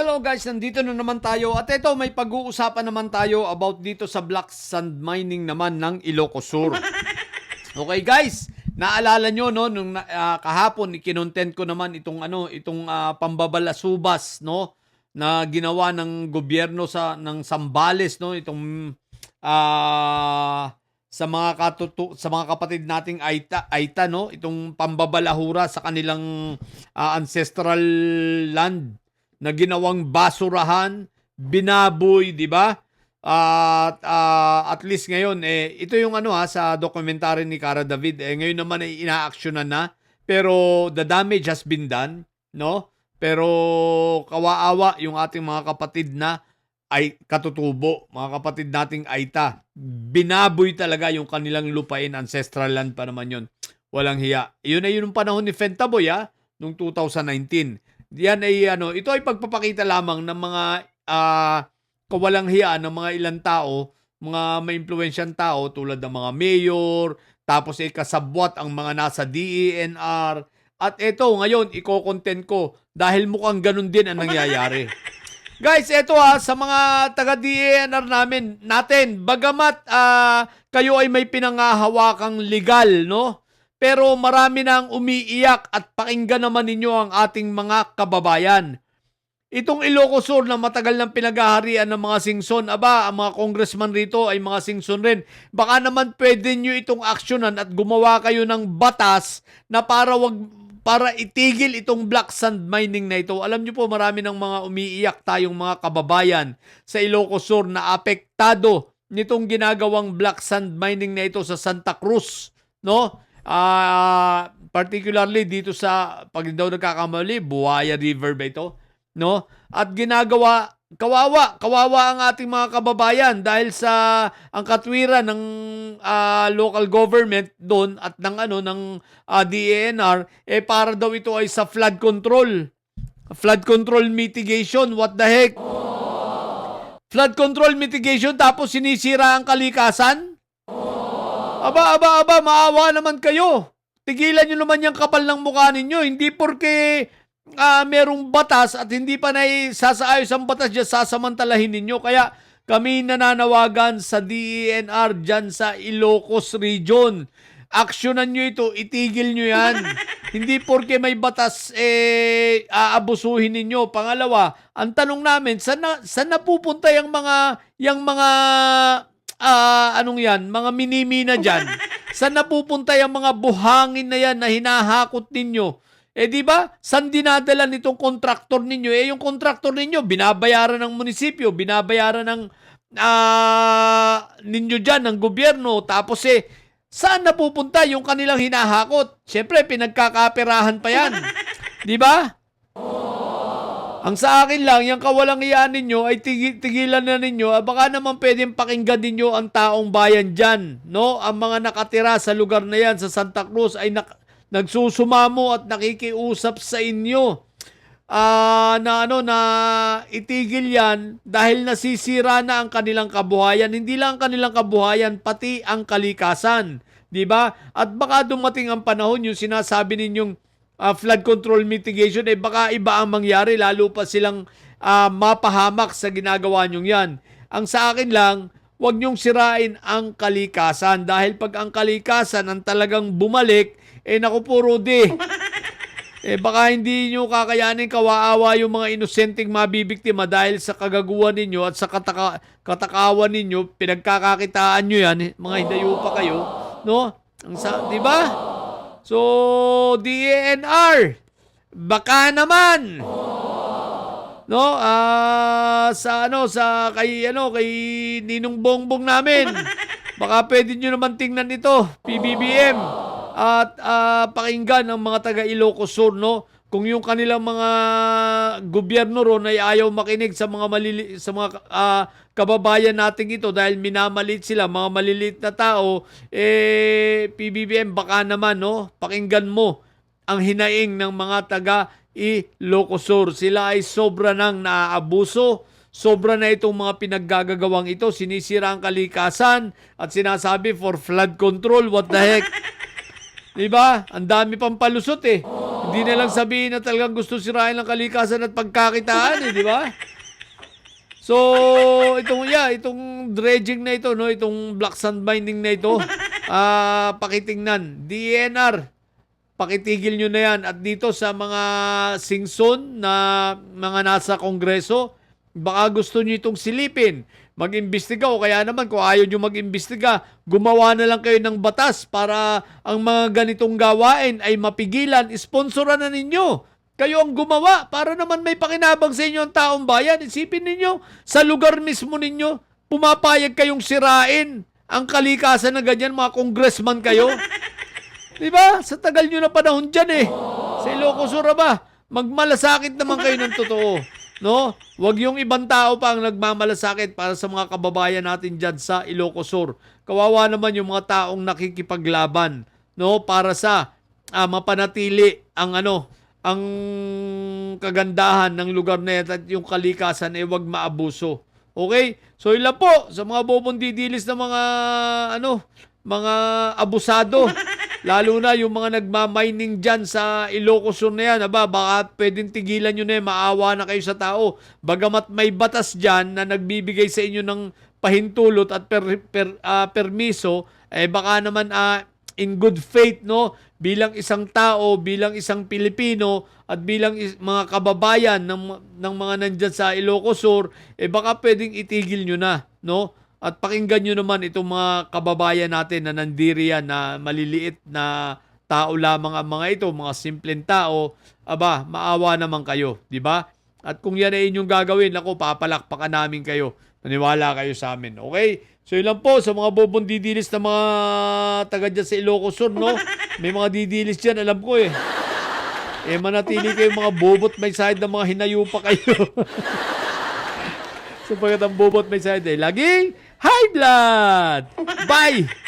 Hello guys, nandito na naman tayo at ito may pag-uusapan naman tayo about dito sa black sand mining naman ng Ilocos Sur. Okay guys, naalala nyo no nung kahapon ikinontent ko naman itong pambabalasubas no na ginawa ng gobyerno ng Zambales no sa sa mga kapatid nating Aita no itong pambabalahura sa kanilang ancestral land na ginawang basurahan, binaboy, di ba? At least ngayon, ito yung sa documentary ni Cara David, ngayon naman ay ina-actionan na. Pero the damage has been done, no? Pero kawaawa yung ating mga kapatid na ay katutubo, mga kapatid nating Aita. Binaboy talaga yung kanilang lupain, ancestral land pa naman yun. Walang hiya. Yun ay yung panahon ni Fentaboy, noong 2019. Yan ay ito ay pagpapakita lamang ng mga kawalang hiya ng mga ilang tao, mga maimpluwensyang tao tulad ng mga mayor, tapos ay kasabwat ang mga nasa DENR. At ito ngayon iko-content ko dahil mukhang ganun din ang nangyayari. Guys, ito sa mga taga DENR natin, bagamat kayo ay may pinangahawakang legal, no? Pero marami nang umiiyak at pakinggan naman ninyo ang ating mga kababayan. Itong Ilocos Sur na matagal nang pinaghaharian ng mga singson, ang mga congressman rito ay mga singson rin. Baka naman pwede nyo itong aksyonan at gumawa kayo ng batas na para itigil itong black sand mining na ito. Alam nyo po, marami ng mga umiiyak tayong mga kababayan sa Ilocos Sur na apektado nitong ginagawang black sand mining na ito sa Santa Cruz, no? Particularly dito sa, pag daw nagkakamali, Buhaya River ba ito? No? At kawawa ang ating mga kababayan dahil sa ang katwiran ng local government doon at ng DENR, para daw ito ay sa flood control. Flood control mitigation, what the heck? Flood control mitigation tapos sinisira ang kalikasan? Aba, maawa naman kayo. Tigilan nyo naman yung kapal ng mukha ninyo. Hindi porke merong batas at hindi pa naisasaayos ang batas dyan, sasamantalahin ninyo. Kaya kami nananawagan sa DENR dyan sa Ilocos Region. Aksyonan nyo ito, itigil nyo yan. Hindi porke may batas, aabusuhin ninyo. Pangalawa, ang tanong namin, saan napupunta yung mga mga minimina dyan? Saan napupunta yung mga buhangin na yan na hinahakot ninyo? Di ba? Saan dinadala nitong kontraktor ninyo? Yung kontraktor ninyo, binabayaran ng munisipyo, binabayaran ng ninyo dyan, ng gobyerno. Tapos saan napupunta yung kanilang hinahakot? Siyempre, pinagkakaperahan pa yan. Di ba? Ang sa akin lang, yung kawalang iyaan ninyo ay tigilan na ninyo. Baka naman pwedeng pakinggan ninyo ang taong bayan dyan. No? Ang mga nakatira sa lugar na yan, sa Santa Cruz, ay nagsusumamo at nakikiusap sa inyo. Na itigil yan dahil nasisira na ang kanilang kabuhayan. Hindi lang ang kanilang kabuhayan, pati ang kalikasan. Diba? At baka dumating ang panahon, yung sinasabi ninyong flood control mitigation, baka iba ang mangyari, lalo pa silang mapahamak sa ginagawa nyong yan. Ang sa akin lang, huwag nyong sirain ang kalikasan dahil pag ang kalikasan ang talagang bumalik, naku po Rudy, baka hindi nyo kakayanin, kawaawa yung mga inosenteng mabibiktima dahil sa kagaguhan ninyo at sa katakawan ninyo, pinagkakakitaan nyo yan, mga hidayo pa kayo, no? Di ba? So, DENR, baka naman, no, kay Ninong Bongbong namin, baka pwede nyo naman tingnan ito, PBBM, at pakinggan ang mga taga Ilocos Sur, no, kung yung kanilang mga gobyerno ron ay ayaw makinig sa mga kababayan natin ito dahil minamalit sila, mga maliliit na tao, PBBM, baka naman, no, pakinggan mo ang hinaing ng mga taga Ilocos Sur. Sila ay sobra nang naaabuso, sobra na itong mga pinaggagawang ito, sinisira ang kalikasan at sinasabi for flood control, what the heck? Diba? Ang dami pang palusot Hindi na lang sabihin na talagang gusto sirain ang kalikasan at pagkakitaan, di ba? So, itong dredging na ito, no, itong black sand mining na ito, pakitingnan, DENR, pakitigil nyo na yan. At dito sa mga singson na mga nasa kongreso, baka gusto nyo itong silipin, mag-imbestiga o kaya naman kung ayaw nyo mag-imbestiga, gumawa na lang kayo ng batas para ang mga ganitong gawain ay mapigilan, sponsoran na ninyo. Kayo ang gumawa para naman may pakinabang sa inyo ang taong bayan. Isipin ninyo, sa lugar mismo ninyo, pumapayag kayong sirain ang kalikasan na ganyan, mga congressman kayo. Diba? Sa tagal nyo na panahon dyan eh. Sa Ilocos Sur ba? Magmalasakit naman kayo ng totoo. No? Huwag yung ibang tao pa ang nagmamalasakit para sa mga kababayan natin dyan sa Ilocos Sur. Kawawa naman yung mga taong nakikipaglaban, no? Para sa mapanatili ang ang kagandahan ng lugar na yan at yung kalikasan ay huwag maabuso. Okay? So ilan po sa mga bobong didilis na mga abusado. Lalo na yung mga nagmamining dyan sa Ilocos Sur na yan. Baka pwedeng tigilan nyo na yan. Maawa na kayo sa tao. Bagamat may batas dyan na nagbibigay sa inyo ng pahintulot at permiso, baka naman in good faith, no? Bilang isang tao, bilang isang Pilipino, at bilang mga kababayan ng mga nandyan sa Ilocos Sur, baka pwedeng itigil nyo na, no? At pakinggan nyo naman itong mga kababayan natin na nandiriyan, na maliliit na tao lamang ang mga ito, mga simpleng tao. Maawa naman kayo, di ba? At kung yan ay inyong gagawin, ako, papalakpakan namin kayo. Naniwala kayo sa amin, okay? So yun lang po sa mga bobong didilis na mga taga dyan sa Ilocos Sur, no? May mga didilis dyan, alam ko eh. Manatili kayo mga bobot may side na mga hinayupa kayo. So pagkat ang bobot may side laging high blood! Bye!